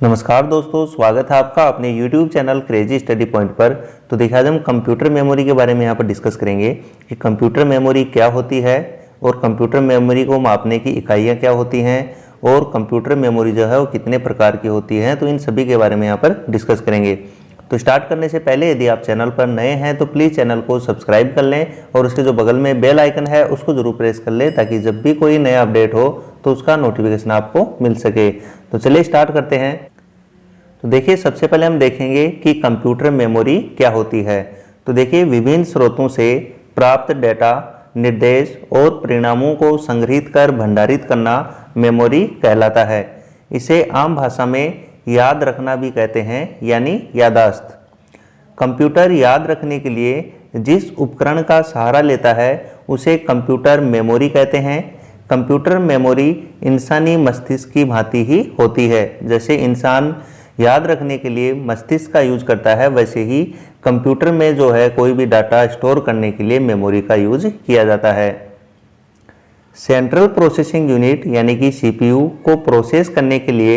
नमस्कार दोस्तों, स्वागत है आपका अपने YouTube channel crazy study point पर। तो देखिए आज हम कंप्यूटर मेमोरी के बारे में यहाँ पर डिस्कस करेंगे कि कंप्यूटर मेमोरी क्या होती है और कंप्यूटर मेमोरी को मापने की इकाइयाँ क्या होती हैं और कंप्यूटर मेमोरी जो है वो कितने प्रकार की होती है। तो इन सभी के बारे में यहाँ पर डिस्कस करेंगे। तो स्टार्ट करने से पहले यदि आप चैनल पर नए हैं तो प्लीज़ चैनल को सब्सक्राइब कर लें और उसके जो बगल में बेल आइकन है उसको जरूर प्रेस कर लें ताकि जब भी कोई नया अपडेट हो तो उसका नोटिफिकेशन आपको मिल सके। तो चलिए स्टार्ट करते हैं। तो देखिए सबसे पहले हम देखेंगे कि कंप्यूटर मेमोरी क्या होती है। तो देखिए विभिन्न स्रोतों से प्राप्त डेटा, निर्देश और परिणामों को संग्रहित कर भंडारित करना मेमोरी कहलाता है। इसे आम भाषा में याद रखना भी कहते हैं, यानी याददाश्त। कंप्यूटर याद रखने के लिए जिस उपकरण का सहारा लेता है उसे कंप्यूटर मेमोरी कहते हैं। कंप्यूटर मेमोरी इंसानी मस्तिष्क की भांति ही होती है। जैसे इंसान याद रखने के लिए मस्तिष्क का यूज करता है, वैसे ही कंप्यूटर में जो है कोई भी डाटा स्टोर करने के लिए मेमोरी का यूज किया जाता है। सेंट्रल प्रोसेसिंग यूनिट यानी कि सीपीयू को प्रोसेस करने के लिए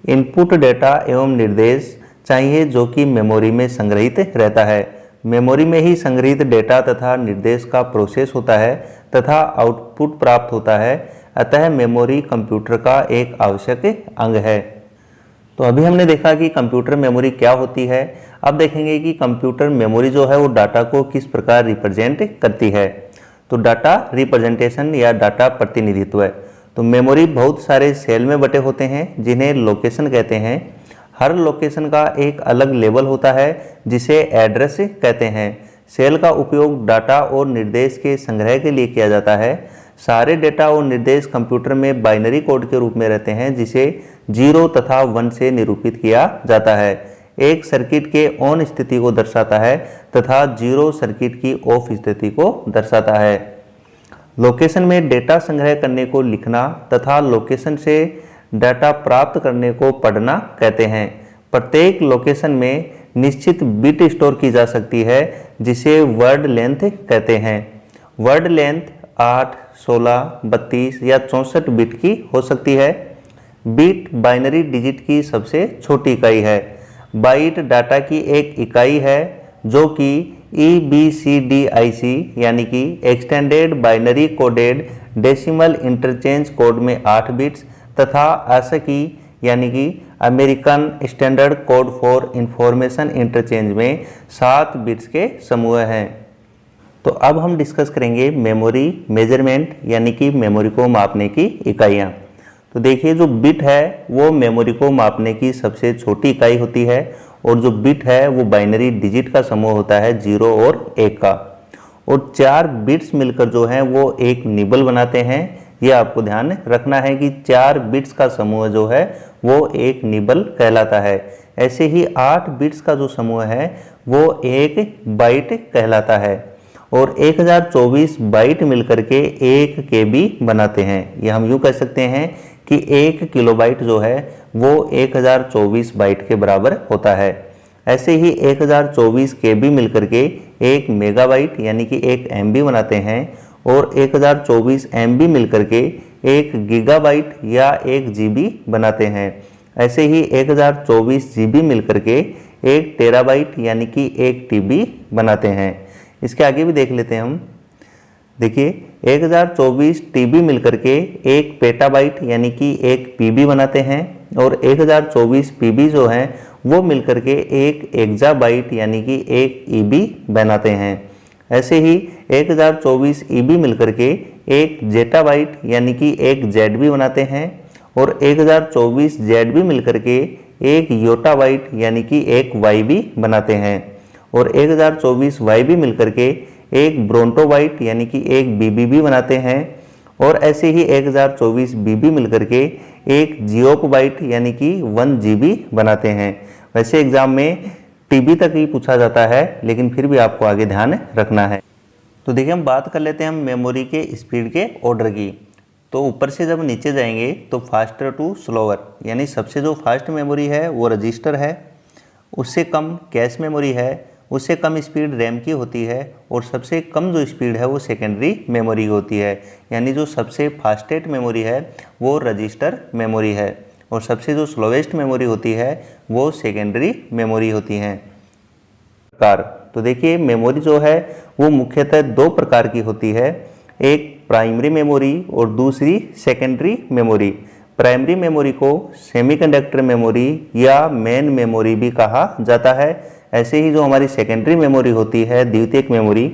इनपुट डेटा एवं निर्देश चाहिए जो कि मेमोरी में संग्रहित रहता है। मेमोरी में ही संग्रहित डेटा तथा निर्देश का प्रोसेस होता है तथा आउटपुट प्राप्त होता है। अतः मेमोरी कंप्यूटर का एक आवश्यक अंग है। तो अभी हमने देखा कि कंप्यूटर मेमोरी क्या होती है। अब देखेंगे कि कंप्यूटर मेमोरी जो है वो डाटा को किस प्रकार रिप्रेजेंट करती है। तो डाटा रिप्रेजेंटेशन या डाटा प्रतिनिधित्व है। तो मेमोरी बहुत सारे सेल में बटे होते हैं जिन्हें लोकेशन कहते हैं। हर लोकेशन का एक अलग लेवल होता है जिसे एड्रेस कहते हैं। सेल का उपयोग डाटा और निर्देश के संग्रह के लिए किया जाता है। सारे डेटा और निर्देश कंप्यूटर में बाइनरी कोड के रूप में रहते हैं जिसे 0 तथा 1 से निरूपित किया जाता है। एक सर्किट के ऑन स्थिति को दर्शाता है तथा 0 सर्किट की ऑफ स्थिति को दर्शाता है। लोकेशन में डेटा संग्रह करने को लिखना तथा लोकेशन से डाटा प्राप्त करने को पढ़ना कहते हैं। प्रत्येक लोकेशन में निश्चित बिट स्टोर की जा सकती है जिसे वर्ड लेंथ कहते हैं। वर्ड लेंथ 8, 16, 32 या 64 बिट की हो सकती है। बिट बाइनरी डिजिट की सबसे छोटी इकाई है। बाइट डाटा की एक इकाई है जो कि EBCDIC यानी कि extended binary coded decimal interchange code में 8 बिट्स तथा ASCII यानी कि American standard code for information interchange में 7 बिट्स के समूह हैं। तो अब हम डिस्कस करेंगे मेमोरी मेजरमेंट यानी कि मेमोरी को मापने की इकाइयाँ। तो देखिए जो बिट है वो मेमोरी को मापने की सबसे छोटी इकाई होती है और जो बिट है वो बाइनरी डिजिट का समूह होता है 0 और 1 का। और 4 बिट्स मिलकर जो हैं वो एक निबल बनाते हैं। ये आपको ध्यान रखना है कि 4 बिट्स का समूह जो है वो एक निबल कहलाता है। ऐसे ही 8 बिट्स का जो समूह है वो एक बाइट कहलाता है और 1024 बाइट मिलकर के 1 KB बनाते हैं। ये हम यूँ कह सकते हैं कि 1 किलोबाइट जो है वो 1024 बाइट के बराबर होता है। ऐसे ही 1024 KB मिलकर के 1 मेगाबाइट यानी कि 1 MB बनाते हैं और 1024 MB मिलकर के 1 गीगाबाइट या 1 GB बनाते हैं। ऐसे ही 1024 GB मिलकर के 1 टेराबाइट यानी कि 1 TB बनाते हैं। इसके आगे भी देख लेते हैं हम। देखिए 1024 TB मिलकर के 1 पेटाबाइट यानी कि 1 PB बनाते हैं और 1024 PB जो हैं वो मिलकर के 1 एक्जाबाइट यानी कि 1 EB बनाते हैं। ऐसे ही 1024 EB मिलकर के 1 जेटाबाइट यानी कि 1 ZB बनाते हैं और 1024 ZB मिलकर के 1 योटाबाइट यानी कि 1 YB बनाते हैं और 1024 YB मिलकर के 1 ब्रोंटोबाइट यानी कि 1 BBB बनाते हैं और ऐसे ही 1024 BB मिलकर के 1 जियोपबाइट यानी कि 1 GB बनाते हैं। वैसे एग्जाम में TB तक ही पूछा जाता है लेकिन फिर भी आपको आगे ध्यान रखना है। तो देखिए हम बात कर लेते हैं हम मेमोरी के स्पीड के ऑर्डर की। तो ऊपर से जब नीचे जाएंगे तो फास्टर टू स्लोअर यानी सबसे जो फास्ट मेमोरी है वो रजिस्टर है, उससे कम कैश मेमोरी है, उससे कम स्पीड रैम की होती है और सबसे कम जो स्पीड है वो सेकेंडरी मेमोरी की होती है। यानी जो सबसे फास्टेस्ट मेमोरी है वो रजिस्टर मेमोरी है और सबसे जो स्लोवेस्ट मेमोरी होती है वो सेकेंडरी मेमोरी होती हैं। प्रकार तो देखिए मेमोरी जो है वो मुख्यतः दो प्रकार की होती है, एक प्राइमरी मेमोरी और दूसरी सेकेंडरी मेमोरी। प्राइमरी मेमोरी को सेमीकंडक्टर मेमोरी या मेन मेमोरी भी कहा जाता है। ऐसे ही जो हमारी सेकेंडरी मेमोरी होती है, द्वितीयक मेमोरी,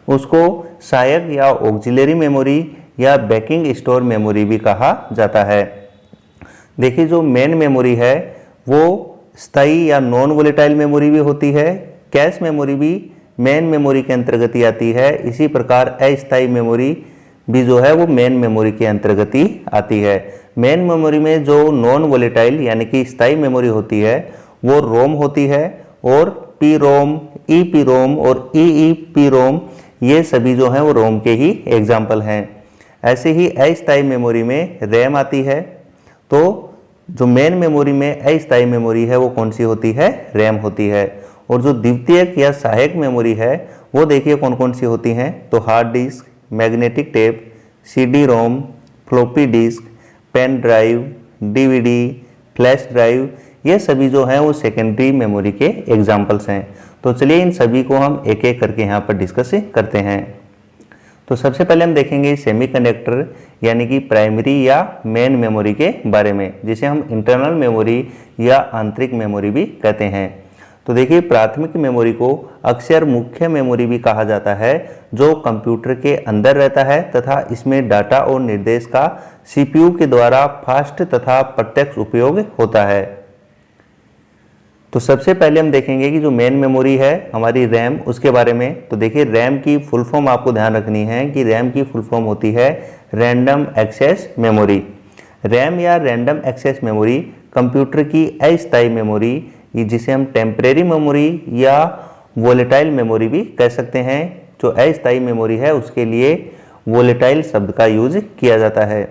उसको सहायक या ऑक्सिलरी मेमोरी या बैकिंग स्टोर मेमोरी भी कहा जाता है। देखिए जो मेन मेमोरी है वो स्थायी या नॉन वोलेटाइल मेमोरी भी होती है। कैश मेमोरी भी मेन मेमोरी के अंतर्गत ही आती है। इसी प्रकार अस्थायी मेमोरी भी जो है वो मेन मेमोरी के अंतर्गत ही आती है। मेन मेमोरी में जो नॉन वोलेटाइल यानी कि स्थायी मेमोरी होती है वो रोम होती है, और P ROM, E P ROM और ई पी रोम ये सभी जो हैं वो रोम के ही एग्जाम्पल हैं। ऐसे ही अस्थायी मेमोरी में रैम आती है। तो जो मेन मेमोरी में अस्थायी मेमोरी है वो कौन सी होती है? रैम होती है। और जो द्वितीयक या सहायक मेमोरी है वो देखिए कौन कौन सी होती हैं। तो hard disk, magnetic tape, CD ROM, floppy disk, pen drive, DVD, flash drive, ये सभी जो हैं वो सेकेंडरी मेमोरी के एग्जाम्पल्स हैं। तो चलिए इन सभी को हम एक एक करके यहाँ पर डिस्कस करते हैं। तो सबसे पहले हम देखेंगे सेमीकंडक्टर यानी कि प्राइमरी या मेन मेमोरी के बारे में, जिसे हम इंटरनल मेमोरी या आंतरिक मेमोरी भी कहते हैं। तो देखिए प्राथमिक मेमोरी को अक्सर मुख्य मेमोरी भी कहा जाता है, जो कंप्यूटर के अंदर रहता है तथा इसमें डाटा और निर्देश का सीपीयू के द्वारा फास्ट तथा प्रत्यक्ष उपयोग होता है। तो सबसे पहले हम देखेंगे कि जो मेन मेमोरी है हमारी रैम, उसके बारे में। तो देखिए रैम की फुल फॉर्म आपको ध्यान रखनी है कि रैम की फुल फॉर्म होती है रैंडम एक्सेस मेमोरी। रैम या रैंडम एक्सेस मेमोरी कंप्यूटर की अस्थायी मेमोरी, जिसे हम टेम्परेरी मेमोरी या वोलेटाइल मेमोरी भी कह सकते हैं। जो अस्थायी मेमोरी है उसके लिए वोलेटाइल शब्द का यूज किया जाता है।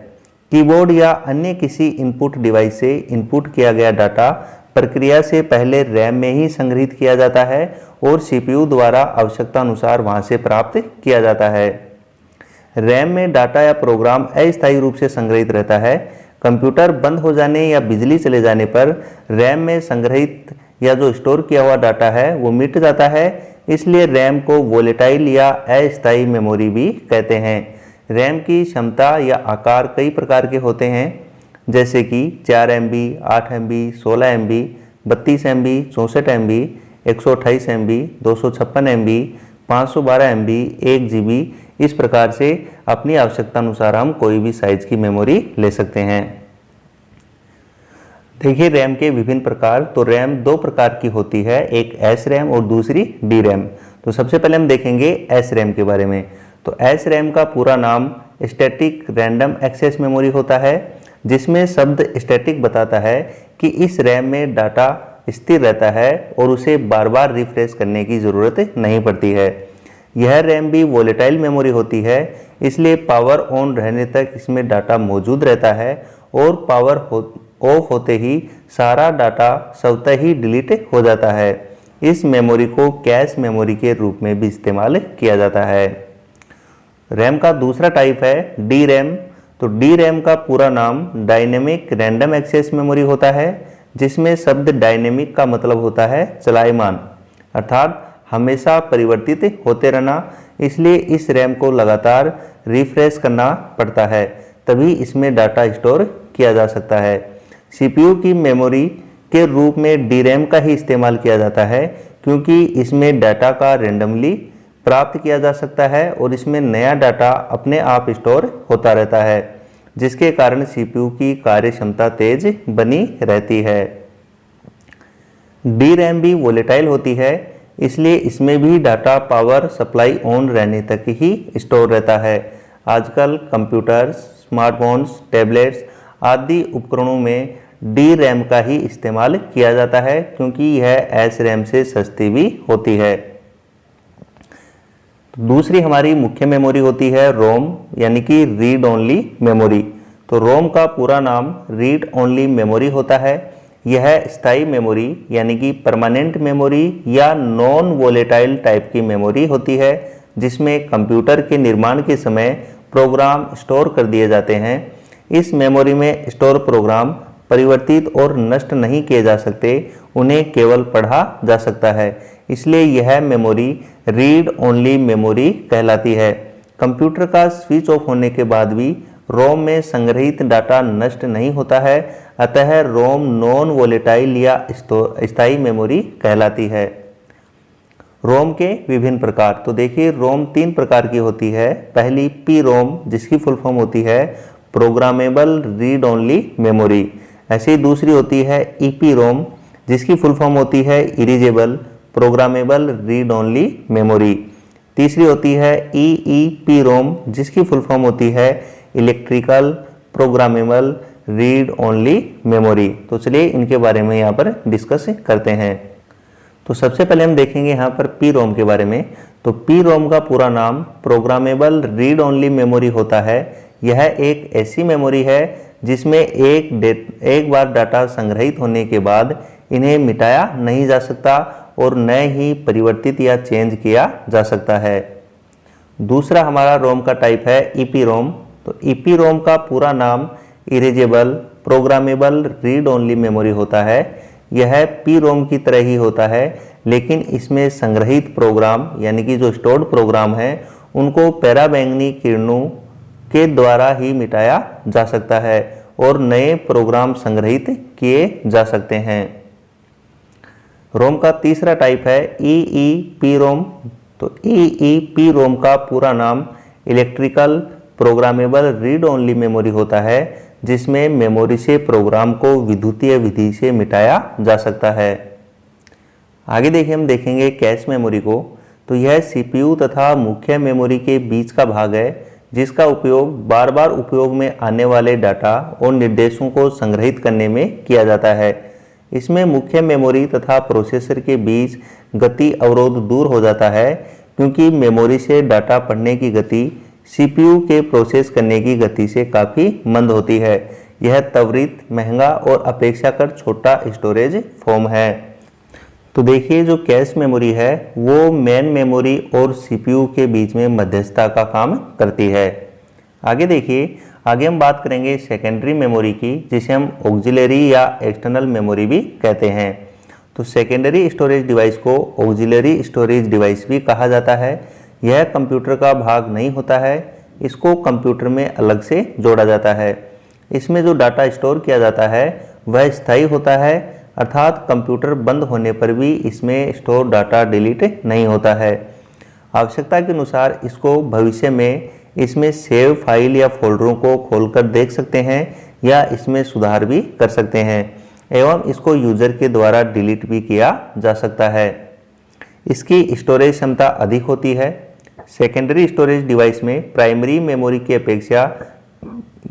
कीबोर्ड या अन्य किसी इनपुट डिवाइस से इनपुट किया गया डाटा प्रक्रिया से पहले रैम में ही संग्रहित किया जाता है और सीपीयू द्वारा आवश्यकता अनुसार वहां से प्राप्त किया जाता है। रैम में डाटा या प्रोग्राम अस्थायी रूप से संग्रहित रहता है। कंप्यूटर बंद हो जाने या बिजली चले जाने पर रैम में संग्रहित या जो स्टोर किया हुआ डाटा है वो मिट जाता है, इसलिए रैम को वोलेटाइल या अस्थायी मेमोरी भी कहते हैं। रैम की क्षमता या आकार कई प्रकार के होते हैं, जैसे कि 4 MB, 8 MB, 16 MB, 32 MB, 64 MB, 128 MB, 256 MB, 512 MB, 1 GB। इस प्रकार से अपनी आवश्यकता अनुसार हम कोई भी साइज की मेमोरी ले सकते हैं। देखिए रैम के विभिन्न प्रकार। तो रैम दो प्रकार की होती है, एक एस रैम और दूसरी डी रैम। तो सबसे पहले हम देखेंगे एस रैम के बारे में। तो एस रैम का पूरा नाम स्टैटिक रैंडम एक्सेस मेमोरी होता है, जिसमें शब्द स्टैटिक बताता है कि इस रैम में डाटा स्थिर रहता है और उसे बार बार रिफ्रेश करने की ज़रूरत नहीं पड़ती है। यह रैम भी वोलेटाइल मेमोरी होती है, इसलिए पावर ऑन रहने तक इसमें डाटा मौजूद रहता है और पावर ऑफ होते ही सारा डाटा स्वतः ही डिलीट हो जाता है। इस मेमोरी को कैश मेमोरी के रूप में भी इस्तेमाल किया जाता है। रैम का दूसरा टाइप है डी रैम। तो डी रैम का पूरा नाम डायनेमिक रैंडम एक्सेस मेमोरी होता है, जिसमें शब्द डायनेमिक का मतलब होता है चलायमान, अर्थात हमेशा परिवर्तित होते रहना। इसलिए इस रैम को लगातार रिफ्रेश करना पड़ता है, तभी इसमें डाटा स्टोर किया जा सकता है। सीपीयू की मेमोरी के रूप में डी रैम का ही इस्तेमाल किया जाता है, क्योंकि इसमें डाटा का रेंडमली प्राप्त किया जा सकता है और इसमें नया डाटा अपने आप स्टोर होता रहता है, जिसके कारण सीपीयू की कार्य क्षमता तेज बनी रहती है। डी रैम भी वोलेटाइल होती है, इसलिए इसमें भी डाटा पावर सप्लाई ऑन रहने तक ही स्टोर रहता है। आजकल कंप्यूटर्स, स्मार्टफोन्स, टैबलेट्स आदि उपकरणों में डी रैम का ही इस्तेमाल किया जाता है, क्योंकि यह एस रैम से सस्ती भी होती है। दूसरी हमारी मुख्य मेमोरी होती है रोम, यानी कि रीड ओनली मेमोरी। तो रोम का पूरा नाम रीड ओनली मेमोरी होता है। यह स्थायी मेमोरी यानी कि परमानेंट मेमोरी या नॉन वोलेटाइल टाइप की मेमोरी होती है, जिसमें कंप्यूटर के निर्माण के समय प्रोग्राम स्टोर कर दिए जाते हैं। इस मेमोरी में स्टोर प्रोग्राम परिवर्तित और नष्ट नहीं किए जा सकते, उन्हें केवल पढ़ा जा सकता है। इसलिए यह मेमोरी रीड ओनली मेमोरी कहलाती है। कंप्यूटर का स्विच ऑफ होने के बाद भी रोम में संग्रहित डाटा नष्ट नहीं होता है, अतः रोम नॉन वोलेटाइल या स्थायी मेमोरी कहलाती है। रोम के विभिन्न प्रकार, तो देखिए रोम 3 प्रकार की होती है। पहली पी रोम, जिसकी फुल फॉर्म होती है प्रोग्रामेबल रीड ओनली मेमोरी। ऐसे ही दूसरी होती है ईपी रोम, जिसकी फुल फॉर्म होती है erasable programmable read only memory. तीसरी होती है ईईपी रोम, जिसकी फुल फॉर्म होती है electrical programmable read only memory. तो चलिए इनके बारे में यहाँ पर डिस्कस करते हैं। तो सबसे पहले हम देखेंगे यहाँ पर पी रोम के बारे में। तो पी रोम का पूरा नाम प्रोग्रामेबल रीड ओनली मेमोरी होता है। यह एक ऐसी मेमोरी है जिसमें एक बार डाटा संग्रहित होने के बाद इन्हें मिटाया नहीं जा सकता और न ही परिवर्तित या चेंज किया जा सकता है। दूसरा हमारा रोम का टाइप है ईपी रोम। तो ईपी रोम का पूरा नाम erasable programmable read only memory होता है। यह पी रोम की तरह ही होता है, लेकिन इसमें संग्रहित प्रोग्राम यानी कि जो स्टोर्ड प्रोग्राम है उनको पराबैंगनी किरणों के द्वारा ही मिटाया जा सकता है और नए प्रोग्राम संग्रहित किए जा सकते हैं। रोम का तीसरा टाइप है ईईपी रोम। तो ईईपी रोम का पूरा नाम electrical programmable read only memory होता है, जिसमें मेमोरी से प्रोग्राम को विद्युतीय विधि से मिटाया जा सकता है। आगे देखिए हम देखेंगे कैश मेमोरी को। तो यह सीपीयू तथा मुख्य मेमोरी के बीच का भाग है, जिसका उपयोग बार बार उपयोग में आने वाले डाटा और निर्देशों को संग्रहित करने में किया जाता है। इसमें मुख्य मेमोरी तथा प्रोसेसर के बीच गति अवरोध दूर हो जाता है, क्योंकि मेमोरी से डाटा पढ़ने की गति सीपीयू के प्रोसेस करने की गति से काफ़ी मंद होती है। यह त्वरित, महंगा और अपेक्षाकृत छोटा स्टोरेज फॉर्म है। तो देखिए जो कैश मेमोरी है वो मेन मेमोरी और सीपीयू के बीच में मध्यस्थता का काम करती है। आगे देखिए, आगे हम बात करेंगे सेकेंडरी मेमोरी की, जिसे हम ऑक्सिलरी या एक्सटर्नल मेमोरी भी कहते हैं। तो सेकेंडरी स्टोरेज डिवाइस को ऑक्सिलरी स्टोरेज डिवाइस भी कहा जाता है। यह कंप्यूटर का भाग नहीं होता है, इसको कंप्यूटर में अलग से जोड़ा जाता है। इसमें जो डाटा स्टोर किया जाता है वह स्थायी होता है, अर्थात कंप्यूटर बंद होने पर भी इसमें स्टोर डाटा डिलीट नहीं होता है। आवश्यकता के अनुसार इसको भविष्य में इसमें सेव फाइल या फोल्डरों को खोलकर देख सकते हैं या इसमें सुधार भी कर सकते हैं, एवं इसको यूजर के द्वारा डिलीट भी किया जा सकता है। इसकी स्टोरेज क्षमता अधिक होती है। सेकेंडरी स्टोरेज डिवाइस में प्राइमरी मेमोरी की अपेक्षा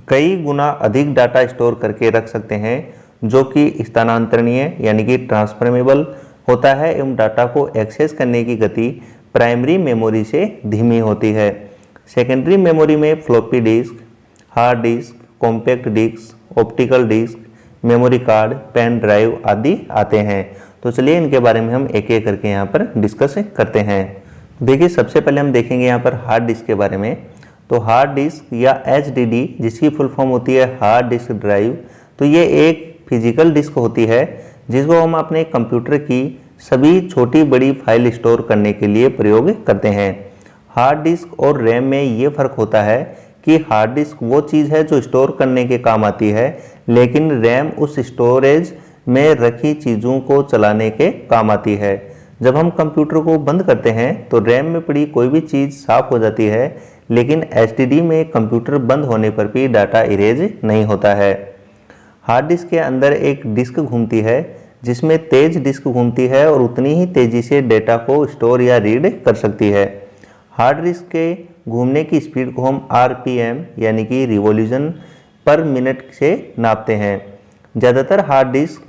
कई गुना अधिक डाटा स्टोर करके रख सकते हैं, जो कि स्थानांतरणीय यानी कि ट्रांसफरेबल होता है एवं डाटा को एक्सेस करने की गति प्राइमरी मेमोरी से धीमी होती है। सेकेंडरी मेमोरी में floppy disk, hard disk, compact disk, optical disk, memory card, pen drive आदि आते हैं। तो चलिए इनके बारे में हम एक एक करके यहाँ पर डिस्कस करते हैं। देखिए सबसे पहले हम देखेंगे यहाँ पर हार्ड डिस्क के बारे में। तो हार्ड डिस्क या HDD, जिसकी फुल फॉर्म होती है हार्ड डिस्क ड्राइव, तो ये एक फिजिकल डिस्क होती है जिसको हम अपने कंप्यूटर की सभी छोटी बड़ी फाइल स्टोर करने के लिए प्रयोग करते हैं। हार्ड डिस्क और रैम में ये फ़र्क होता है कि हार्ड डिस्क वो चीज़ है जो स्टोर करने के काम आती है, लेकिन रैम उस स्टोरेज में रखी चीज़ों को चलाने के काम आती है। जब हम कंप्यूटर को बंद करते हैं तो रैम में पड़ी कोई भी चीज़ साफ हो जाती है, लेकिन HDD में कंप्यूटर बंद होने पर भी डाटा इरेज नहीं होता है। हार्ड डिस्क के अंदर एक डिस्क घूमती है, जिसमें तेज डिस्क घूमती है और उतनी ही तेज़ी से डेटा को स्टोर या रीड कर सकती है। हार्ड डिस्क के घूमने की स्पीड को हम RPM यानी कि रिवॉल्यूशन पर मिनट से नापते हैं। ज़्यादातर हार्ड डिस्क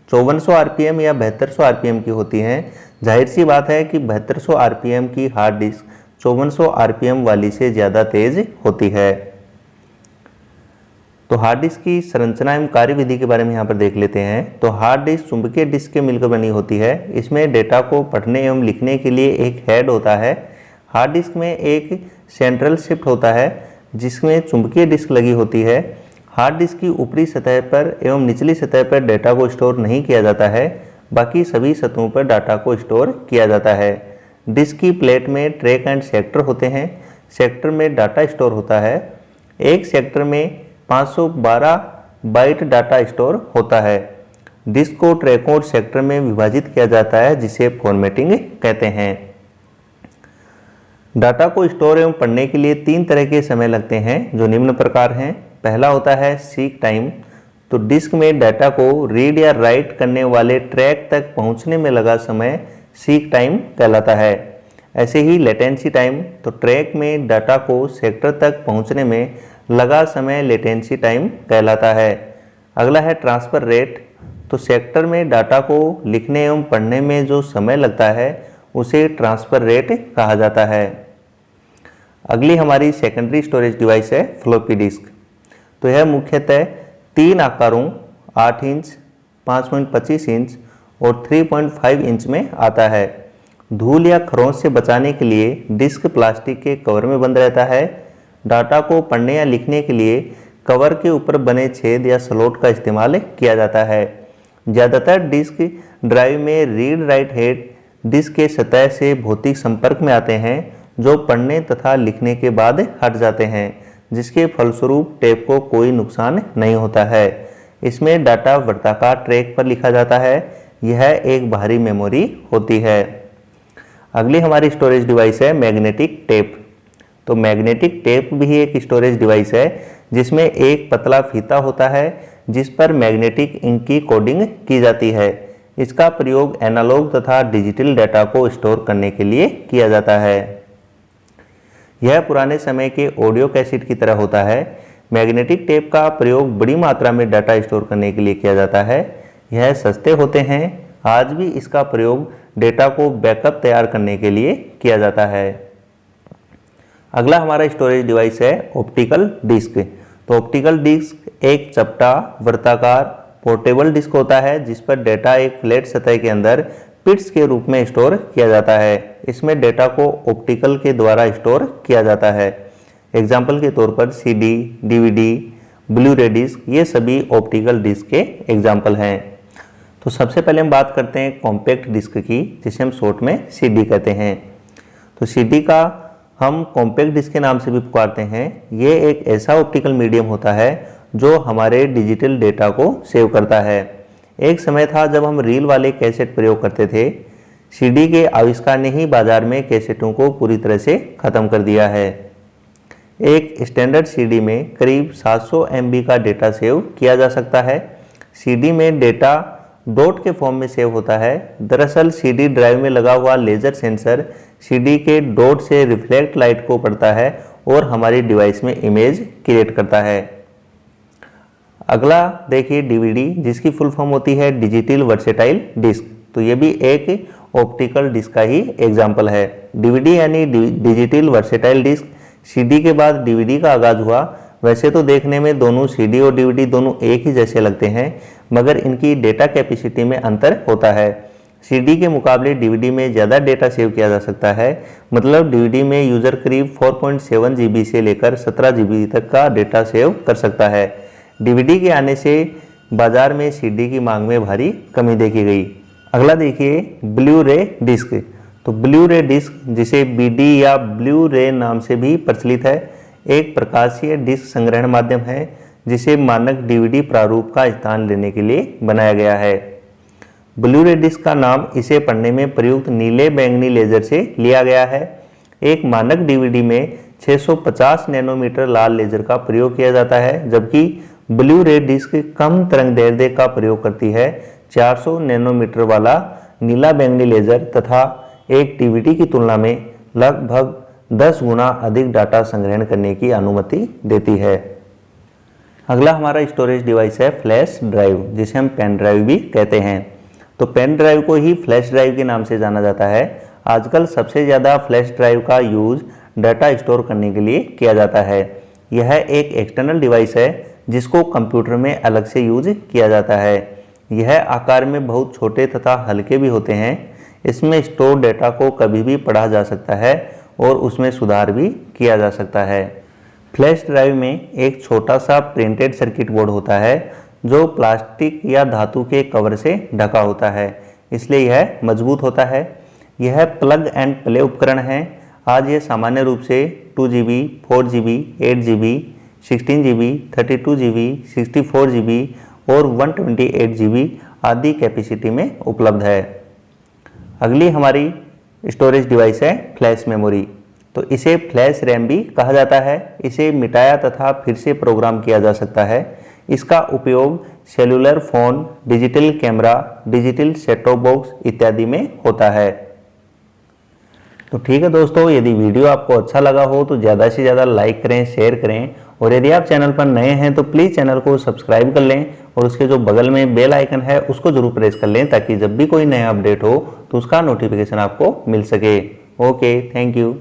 5400 RPM या 7200 RPM की होती हैं। जाहिर सी बात है कि 7200 RPM की हार्ड डिस्क 5400 RPM वाली से ज़्यादा तेज होती है। तो हार्ड डिस्क की संरचना एवं कार्यविधि के बारे में यहाँ पर देख लेते हैं। तो हार्ड डिस्क चुंबकीय डिस्क के मिलकर बनी होती है। इसमें डेटा को पढ़ने एवं लिखने के लिए एक हेड होता है। हार्ड डिस्क में एक सेंट्रल शिफ्ट होता है जिसमें चुंबकीय डिस्क लगी होती है। हार्ड डिस्क की ऊपरी सतह पर एवं निचली सतह पर डाटा को स्टोर नहीं किया जाता है, बाकी सभी सतहों पर डाटा को स्टोर किया जाता है। डिस्क की प्लेट में ट्रैक एंड सेक्टर होते हैं। सेक्टर में डाटा स्टोर होता है। एक सेक्टर में 512 बाइट डाटा स्टोर होता है। डिस्क को ट्रैकों और सेक्टर में विभाजित किया जाता है, जिसे फॉर्मेटिंग कहते हैं। डाटा को स्टोर एवं पढ़ने के लिए 3 तरह के समय लगते हैं, जो निम्न प्रकार हैं। पहला होता है सीक टाइम। तो डिस्क में डाटा को रीड या राइट करने वाले ट्रैक तक पहुंचने में लगा समय सीक टाइम कहलाता है। ऐसे ही लेटेंसी टाइम। तो ट्रैक में डाटा को सेक्टर तक पहुंचने में लगा समय लेटेंसी टाइम कहलाता है। अगला है ट्रांसफर रेट। तो सेक्टर में डाटा को लिखने एवं पढ़ने में जो समय लगता है उसे ट्रांसफर रेट कहा जाता है। अगली हमारी सेकेंडरी स्टोरेज डिवाइस है फ्लॉपी डिस्क। तो यह मुख्यतः 3 आकारों 8 इंच, 5.25 इंच और 3.5 इंच में आता है। धूल या खरोंच से बचाने के लिए डिस्क प्लास्टिक के कवर में बंद रहता है। डाटा को पढ़ने या लिखने के लिए कवर के ऊपर बने छेद या स्लॉट का इस्तेमाल किया जाता है। ज़्यादातर डिस्क ड्राइव में रीड राइट हेड डिस्क के सतह से भौतिक संपर्क में आते हैं, जो पढ़ने तथा लिखने के बाद हट जाते हैं, जिसके फलस्वरूप टेप को कोई नुकसान नहीं होता है। इसमें डाटा वृत्ताकार ट्रैक पर लिखा जाता है। यह एक बाहरी मेमोरी होती है। अगली हमारी स्टोरेज डिवाइस है मैग्नेटिक टेप। तो मैग्नेटिक टेप भी एक स्टोरेज डिवाइस है, जिसमें एक पतला फीता होता है जिस पर मैग्नेटिक इंक की कोडिंग की जाती है। इसका प्रयोग एनालॉग तथा डिजिटल डाटा को स्टोर करने के लिए किया जाता है। यह पुराने समय के ऑडियो कैसेट की तरह होता है। मैग्नेटिक टेप का प्रयोग बड़ी मात्रा में डाटा स्टोर करने के लिए किया जाता है। यह सस्ते होते हैं। आज भी इसका प्रयोग डेटा को बैकअप तैयार करने के लिए किया जाता है। अगला हमारा स्टोरेज डिवाइस है ऑप्टिकल डिस्क। तो ऑप्टिकल डिस्क एक चपटा वृत्ताकार पोर्टेबल डिस्क होता है, जिस पर डेटा एक फ्लैट सतह के अंदर पिट्स के रूप में स्टोर किया जाता है। इसमें डेटा को ऑप्टिकल के द्वारा स्टोर किया जाता है। एग्जाम्पल के तौर पर सीडी, डीवीडी, ब्लू रे डिस्क, ये सभी ऑप्टिकल डिस्क के एग्जाम्पल हैं। तो सबसे पहले हम बात करते हैं कॉम्पैक्ट डिस्क की, जिसे हम शॉर्ट में सीडी कहते हैं। तो सीडी का हम कॉम्पैक्ट डिस्क के नाम से भी पुकारते हैं। ये एक ऐसा ऑप्टिकल मीडियम होता है जो हमारे डिजिटल डेटा को सेव करता है। एक समय था जब हम रील वाले कैसेट प्रयोग करते थे। सीडी के आविष्कार ने ही बाजार में कैसेटों को पूरी तरह से खत्म कर दिया है। एक स्टैंडर्ड सीडी में करीब 700 MB का डेटा सेव किया जा सकता है। सीडी में डेटा डॉट के फॉर्म में सेव होता है। दरअसल सीडी ड्राइव में लगा हुआ लेजर सेंसर सीडी के डॉट से रिफ्लेक्ट लाइट को पढ़ता है और हमारी डिवाइस में इमेज क्रिएट करता है। अगला देखिए डीवीडी, जिसकी फुल फॉर्म होती है डिजिटल वर्सेटाइल डिस्क। तो ये भी एक ऑप्टिकल डिस्क का ही एग्जाम्पल है। डीवीडी यानी डिजिटल वर्सेटाइल डिस्क। सीडी के बाद डीवीडी का आगाज हुआ। वैसे तो देखने में दोनों सीडी और डीवीडी दोनों एक ही जैसे लगते हैं, मगर इनकी डेटा कैपेसिटी में अंतर होता है। सीडी के मुकाबले डीवीडी में ज़्यादा डेटा सेव किया जा सकता है। मतलब डीवीडी में यूज़र करीब 4.7 GB से लेकर 17 GB तक का डेटा सेव कर सकता है। डीवीडी के आने से बाजार में सीडी की मांग में भारी कमी देखी गई। अगला देखिए ब्लू रे डिस्क। तो ब्लू रे डिस्क, जिसे बीडी या ब्लू रे नाम से भी प्रचलित है, एक प्रकाशीय डिस्क संग्रहण माध्यम है जिसे मानक डीवीडी प्रारूप का स्थान लेने के लिए बनाया गया है। ब्लू रे डिस्क का नाम इसे पढ़ने में प्रयुक्त नीले बैंगनी लेजर से लिया गया है। एक मानक डीवीडी में 650 नैनोमीटर लाल लेजर का प्रयोग किया जाता है, जबकि ब्लू रे डिस्क कम तरंग दैर्ध्य का प्रयोग करती है। 400 नैनोमीटर वाला नीला बैंगनी लेजर तथा एक डीवीडी की तुलना में लगभग 10 गुना अधिक डाटा संग्रहण करने की अनुमति देती है। अगला हमारा स्टोरेज डिवाइस है फ्लैश ड्राइव, जिसे हम पेन ड्राइव भी कहते हैं। तो पेन ड्राइव को ही फ्लैश ड्राइव के नाम से जाना जाता है। आजकल सबसे ज़्यादा फ्लैश ड्राइव का यूज डाटा स्टोर करने के लिए किया जाता है। यह एक एक्सटर्नल डिवाइस है जिसको कंप्यूटर में अलग से यूज किया जाता है। यह आकार में बहुत छोटे तथा हल्के भी होते हैं। इसमें स्टोर डेटा को कभी भी पढ़ा जा सकता है और उसमें सुधार भी किया जा सकता है। फ्लैश ड्राइव में एक छोटा सा प्रिंटेड सर्किट बोर्ड होता है जो प्लास्टिक या धातु के कवर से ढका होता है, इसलिए यह मजबूत होता है। यह प्लग एंड प्ले उपकरण है। आज यह सामान्य रूप से 2GB, 4GB, 8GB, 16GB, 32GB, 64GB और 128GB आदि कैपेसिटी में उपलब्ध है। अगली हमारी स्टोरेज डिवाइस है फ्लैश मेमोरी। तो इसे फ्लैश रैम भी कहा जाता है। इसे मिटाया तथा फिर से प्रोग्राम किया जा सकता है। इसका उपयोग cellular phone, digital camera, digital set top box इत्यादि में होता है। तो ठीक है दोस्तों, यदि वीडियो आपको अच्छा लगा हो तो ज़्यादा से ज़्यादा लाइक करें, शेयर करें और यदि आप चैनल पर नए हैं तो प्लीज़ चैनल को सब्सक्राइब कर लें और उसके जो बगल में बेल आइकन है उसको जरूर प्रेस कर लें ताकि जब भी कोई नया अपडेट हो तो उसका नोटिफिकेशन आपको मिल सके। Okay, thank you.